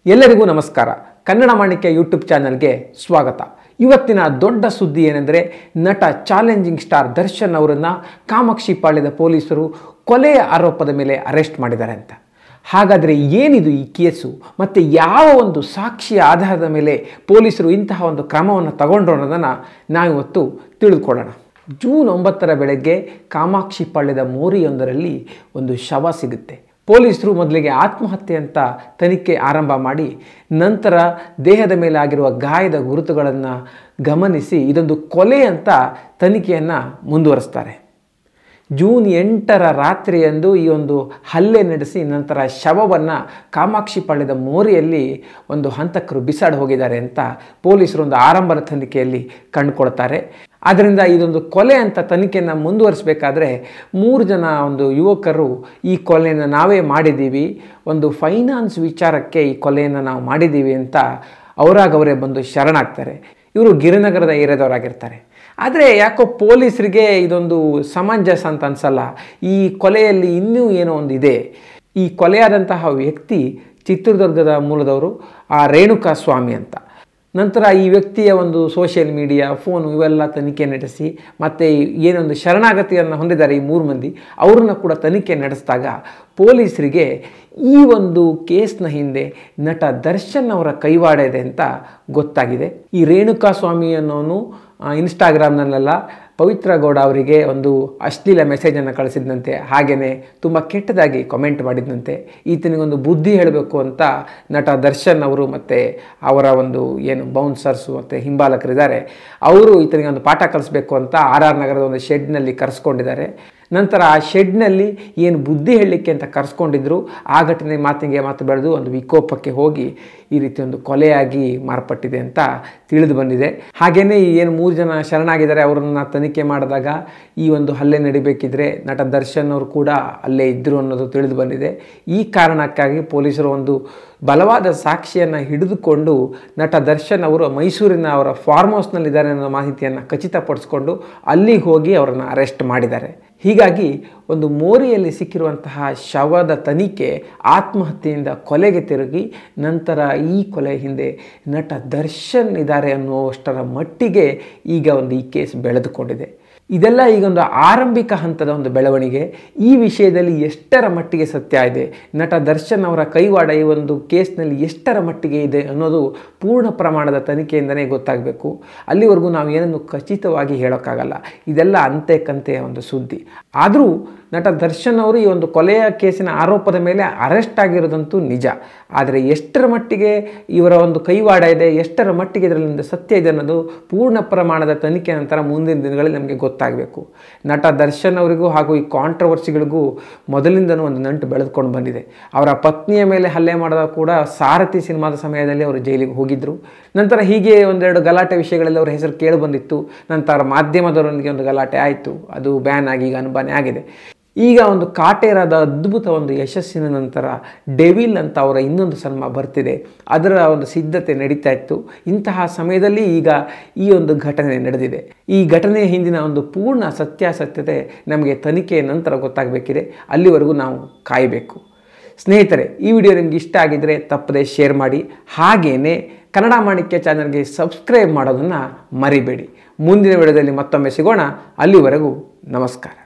ಎಲ್ಲರಿಗೂ ನಮಸ್ಕಾರ. ಕನ್ನಡ ಮಾಣಿಕ್ಯ ಯೂಟ್ಯೂಬ್ ಚಾನಲ್ಗೆ ಸ್ವಾಗತ. ಇವತ್ತಿನ ದೊಡ್ಡ ಸುದ್ದಿ ಏನೆಂದರೆ, ನಟ ಚಾಲೆಂಜಿಂಗ್ ಸ್ಟಾರ್ ದರ್ಶನ್ ಅವರನ್ನು ಕಾಮಾಕ್ಷಿ ಪಾಳ್ಯದ ಪೊಲೀಸರು ಕೊಲೆಯ ಆರೋಪದ ಮೇಲೆ ಅರೆಸ್ಟ್ ಮಾಡಿದ್ದಾರೆ ಅಂತ. ಹಾಗಾದರೆ ಏನಿದು ಈ ಕೇಸು ಮತ್ತು ಯಾವ ಒಂದು ಸಾಕ್ಷಿಯ ಆಧಾರದ ಮೇಲೆ ಪೊಲೀಸರು ಇಂತಹ ಒಂದು ಕ್ರಮವನ್ನು ತಗೊಂಡ್ರು ಅನ್ನೋದನ್ನು ನಾವಿವತ್ತು ತಿಳಿದುಕೊಳ್ಳೋಣ. ಜೂನ್ 9ರ ಬೆಳಗ್ಗೆ ಕಾಮಾಕ್ಷಿ ಪಾಳ್ಯದ ಮೋರಿಯೊಂದರಲ್ಲಿ ಒಂದು ಶವ ಸಿಗುತ್ತೆ. ಪೊಲೀಸರು ಮೊದಲಿಗೆ ಆತ್ಮಹತ್ಯೆ ಅಂತ ತನಿಖೆ ಆರಂಭ ಮಾಡಿ, ನಂತರ ದೇಹದ ಮೇಲೆ ಆಗಿರುವ ಗಾಯದ ಗುರುತುಗಳನ್ನು ಗಮನಿಸಿ ಇದೊಂದು ಕೊಲೆ ಅಂತ ತನಿಖೆಯನ್ನು ಮುಂದುವರಿಸ್ತಾರೆ. ಜೂನ್ 8ರ ರಾತ್ರಿಯಂದು ಈ ಒಂದು ಹಲ್ಲೆ ನಡೆಸಿ ನಂತರ ಶವವನ್ನು ಕಾಮಾಕ್ಷಿ ಪಾಳ್ಯದ ಮೋರಿಯಲ್ಲಿ ಒಂದು ಹಂತಕರು ಬಿಸಾಡಿ ಹೋಗಿದ್ದಾರೆ ಅಂತ ಪೊಲೀಸರು ಒಂದು ಆರಂಭದ ತನಿಖೆಯಲ್ಲಿ ಕಂಡುಕೊಳ್ತಾರೆ. ಆದ್ದರಿಂದ ಇದೊಂದು ಕೊಲೆ ಅಂತ ತನಿಖೆಯನ್ನು ಮುಂದುವರಿಸಬೇಕಾದ್ರೆ 3 ಜನ ಒಂದು ಯುವಕರು ಈ ಕೊಲೆಯನ್ನು ನಾವೇ ಮಾಡಿದ್ದೀವಿ, ಒಂದು ಫೈನಾನ್ಸ್ ವಿಚಾರಕ್ಕೆ ಈ ಕೊಲೆಯನ್ನು ನಾವು ಮಾಡಿದ್ದೀವಿ ಅಂತ ಅವರಾಗವರೇ ಬಂದು ಶರಣಾಗ್ತಾರೆ. ಇವರು ಗಿರಿನಗರದ ಏರಿಯಾದವರಾಗಿರ್ತಾರೆ. ಆದರೆ ಯಾಕೋ ಪೊಲೀಸರಿಗೆ ಇದೊಂದು ಸಮಂಜಸ ಅಂತ ಅನಿಸಲ್ಲ. ಈ ಕೊಲೆಯಲ್ಲಿ ಇನ್ನೂ ಏನೋ ಒಂದು ಇದೆ. ಈ ಕೊಲೆಯಾದಂತಹ ವ್ಯಕ್ತಿ ಚಿತ್ರದುರ್ಗದ ಮೂಲದವರು, ಆ ರೇಣುಕಾ ಸ್ವಾಮಿ ಅಂತ. ನಂತರ ಈ ವ್ಯಕ್ತಿಯ ಒಂದು ಸೋಷಿಯಲ್ ಮೀಡಿಯಾ, ಫೋನು ಇವೆಲ್ಲ ತನಿಖೆ ನಡೆಸಿ ಮತ್ತು ಏನೊಂದು ಶರಣಾಗತಿಯನ್ನು ಹೊಂದಿದ್ದಾರೆ ಈ 3 ಮಂದಿ, ಅವರನ್ನು ಕೂಡ ತನಿಖೆ ನಡೆಸಿದಾಗ ಪೊಲೀಸರಿಗೆ ಈ ಒಂದು ಕೇಸ್ನ ಹಿಂದೆ ನಟ ದರ್ಶನ್ ಅವರ ಕೈವಾಡ ಇದೆ ಅಂತ ಗೊತ್ತಾಗಿದೆ. ಈ ರೇಣುಕಾ ಸ್ವಾಮಿ ಅನ್ನೋನು ಇನ್ಸ್ಟಾಗ್ರಾಮ್ನಲ್ಲೆಲ್ಲ ಪವಿತ್ರ ಗೌಡ ಅವರಿಗೆ ಒಂದು ಅಶ್ಲೀಲ ಮೆಸೇಜನ್ನು ಕಳಿಸಿದಂತೆ, ಹಾಗೆಯೇ ತುಂಬ ಕೆಟ್ಟದಾಗಿ ಕಮೆಂಟ್ ಮಾಡಿದಂತೆ. ಈತನಿಗೊಂದು ಬುದ್ಧಿ ಹೇಳಬೇಕು ಅಂತ ನಟ ದರ್ಶನ್ ಅವರು ಮತ್ತು ಅವರ ಒಂದು ಏನು ಬೌನ್ಸರ್ಸು ಮತ್ತು ಹಿಂಬಾಲಕರಿದ್ದಾರೆ, ಅವರು ಈತನಿಗೆ ಒಂದು ಪಾಠ ಕಲಿಸ್ಬೇಕು ಅಂತ RR ನಗರದ ಒಂದು ಶೆಡ್ನಲ್ಲಿ ಕರೆಸ್ಕೊಂಡಿದ್ದಾರೆ. ನಂತರ ಆ ಶೆಡ್ನಲ್ಲಿ ಏನು ಬುದ್ಧಿ ಹೇಳಲಿಕ್ಕೆ ಅಂತ ಕರೆಸ್ಕೊಂಡಿದ್ರು, ಆ ಘಟನೆ ಮಾತಿಗೆ ಮಾತು ಬೆಳೆದು ಒಂದು ವಿಕೋಪಕ್ಕೆ ಹೋಗಿ ಈ ರೀತಿ ಒಂದು ಕೊಲೆಯಾಗಿ ಮಾರ್ಪಟ್ಟಿದೆ ಅಂತ ತಿಳಿದು ಬಂದಿದೆ. ಹಾಗೆಯೇ ಏನು 3 ಜನ ಶರಣಾಗಿದ್ದಾರೆ ಅವರನ್ನು ತನಿಖೆ ಮಾಡಿದಾಗ ಈ ಒಂದು ಹಲ್ಲೆ ನಡಿಬೇಕಿದ್ರೆ ನಟ ದರ್ಶನ್ ಅವರು ಕೂಡ ಅಲ್ಲೇ ಇದ್ದರು ಅನ್ನೋದು ತಿಳಿದು ಬಂದಿದೆ. ಈ ಕಾರಣಕ್ಕಾಗಿ ಪೊಲೀಸರು ಒಂದು ಬಲವಾದ ಸಾಕ್ಷಿಯನ್ನು ಹಿಡಿದುಕೊಂಡು ನಟ ದರ್ಶನ್ ಅವರು ಮೈಸೂರಿನ ಅವರ ಫಾರ್ಮ್ ಹೌಸ್ನಲ್ಲಿದ್ದಾರೆ ಅನ್ನೋ ಮಾಹಿತಿಯನ್ನು ಖಚಿತಪಡಿಸ್ಕೊಂಡು ಅಲ್ಲಿಗೆ ಹೋಗಿ ಅವರನ್ನು ಅರೆಸ್ಟ್ ಮಾಡಿದ್ದಾರೆ. ಹೀಗಾಗಿ ಒಂದು ಮೋರಿಯಲ್ಲಿ ಸಿಕ್ಕಿರುವಂತಹ ಶವದ ತನಿಖೆ ಆತ್ಮಹತ್ಯೆಯಿಂದ ಕೊಲೆಗೆ ತಿರುಗಿ ನಂತರ ಈ ಕೊಲೆ ಹಿಂದೆ ನಟ ದರ್ಶನ್ ಇದ್ದಾರೆ ಅನ್ನುವಷ್ಟರ ಮಟ್ಟಿಗೆ ಈಗ ಒಂದು ಈ ಕೇಸ್ ಬೆಳೆದುಕೊಂಡಿದೆ. ಇದೆಲ್ಲ ಈಗ ಒಂದು ಆರಂಭಿಕ ಹಂತದ ಒಂದು ಬೆಳವಣಿಗೆ. ಈ ವಿಷಯದಲ್ಲಿ ಎಷ್ಟರ ಮಟ್ಟಿಗೆ ಸತ್ಯ ಇದೆ, ನಟ ದರ್ಶನ್ ಅವರ ಕೈವಾಡ ಈ ಒಂದು ಕೇಸ್ನಲ್ಲಿ ಎಷ್ಟರ ಮಟ್ಟಿಗೆ ಇದೆ ಅನ್ನೋದು ಪೂರ್ಣ ಪ್ರಮಾಣದ ತನಿಖೆಯಿಂದಲೇ ಗೊತ್ತಾಗಬೇಕು. ಅಲ್ಲಿವರೆಗೂ ನಾವು ಏನನ್ನು ಖಚಿತವಾಗಿ ಹೇಳೋಕ್ಕಾಗಲ್ಲ. ಇದೆಲ್ಲ ಅಂತೆ ಕಂತೆಯ ಒಂದು ಸುದ್ದಿ. ಆದರೂ ನಟ ದರ್ಶನ್ ಅವರು ಈ ಒಂದು ಕೊಲೆಯ ಕೇಸಿನ ಆರೋಪದ ಮೇಲೆ ಅರೆಸ್ಟ್ ಆಗಿರೋದಂತೂ ನಿಜ. ಆದರೆ ಎಷ್ಟರ ಮಟ್ಟಿಗೆ ಇವರ ಒಂದು ಕೈವಾಡ ಇದೆ, ಎಷ್ಟರ ಮಟ್ಟಿಗೆ ಇದರಿಂದ ಸತ್ಯ ಇದೆ ಅನ್ನೋದು ಪೂರ್ಣ ಪ್ರಮಾಣದ ತನಿಖೆ ನಂತರ ಮುಂದಿನ ದಿನಗಳಲ್ಲಿ ನಮಗೆ ಗೊತ್ತಾಗಬೇಕು. ನಟ ದರ್ಶನ್ ಅವರಿಗೂ ಹಾಗೂ ಈ ಕಾಂಟ್ರವರ್ಸಿಗಳಿಗೂ ಮೊದಲಿಂದನೂ ಒಂದು ನಂಟು ಬೆಳೆದುಕೊಂಡು ಬಂದಿದೆ. ಅವರ ಪತ್ನಿಯ ಮೇಲೆ ಹಲ್ಲೆ ಮಾಡಿದಾಗ ಕೂಡ ಸಾರಥಿ ಸಿನಿಮಾದ ಸಮಯದಲ್ಲಿ ಅವರು ಜೈಲಿಗೆ ಹೋಗಿದ್ದರು. ನಂತರ ಹೀಗೆ ಒಂದೆರಡು ಗಲಾಟೆ ವಿಷಯಗಳಲ್ಲಿ ಅವರ ಹೆಸರು ಕೇಳಿ ಬಂದಿತ್ತು. ನಂತರ ಮಾಧ್ಯಮದವರೊಂದಿಗೆ ಒಂದು ಗಲಾಟೆ ಆಯಿತು, ಅದು ಬ್ಯಾನ್ ಆಗಿ ಈಗ ಅನುಬಾನೆ ಆಗಿದೆ. ಈಗ ಒಂದು ಕಾಟೇರಾದ ಅದ್ಭುತ ಒಂದು ಯಶಸ್ಸಿನ ನಂತರ ಡೆವಿಲ್ ಅಂತ ಅವರ ಇನ್ನೊಂದು ಸಿನಿಮಾ ಬರ್ತಿದೆ, ಅದರ ಒಂದು ಸಿದ್ಧತೆ ನಡೀತಾ ಇತ್ತು. ಇಂತಹ ಸಮಯದಲ್ಲಿ ಈಗ ಈ ಒಂದು ಘಟನೆ ನಡೆದಿದೆ. ಈ ಘಟನೆಯ ಹಿಂದಿನ ಒಂದು ಪೂರ್ಣ ಸತ್ಯಾಸತ್ಯತೆ ನಮಗೆ ತನಿಖೆಯ ನಂತರ ಗೊತ್ತಾಗಬೇಕಿದೆ. ಅಲ್ಲಿವರೆಗೂ ನಾವು ಕಾಯಬೇಕು. ಸ್ನೇಹಿತರೆ, ಈ ವಿಡಿಯೋ ನಿಮಗೆ ಇಷ್ಟ ಆಗಿದ್ದರೆ ತಪ್ಪದೆ ಶೇರ್ ಮಾಡಿ. ಹಾಗೆಯೇ ಕನ್ನಡ ಮಾಣಿಕ್ಯ ಚಾನಲ್ಗೆ ಸಬ್ಸ್ಕ್ರೈಬ್ ಮಾಡೋದನ್ನು ಮರಿಬೇಡಿ. ಮುಂದಿನ ವಿಡಿಯೋದಲ್ಲಿ ಮತ್ತೊಮ್ಮೆ ಸಿಗೋಣ. ಅಲ್ಲಿವರೆಗೂ ನಮಸ್ಕಾರ.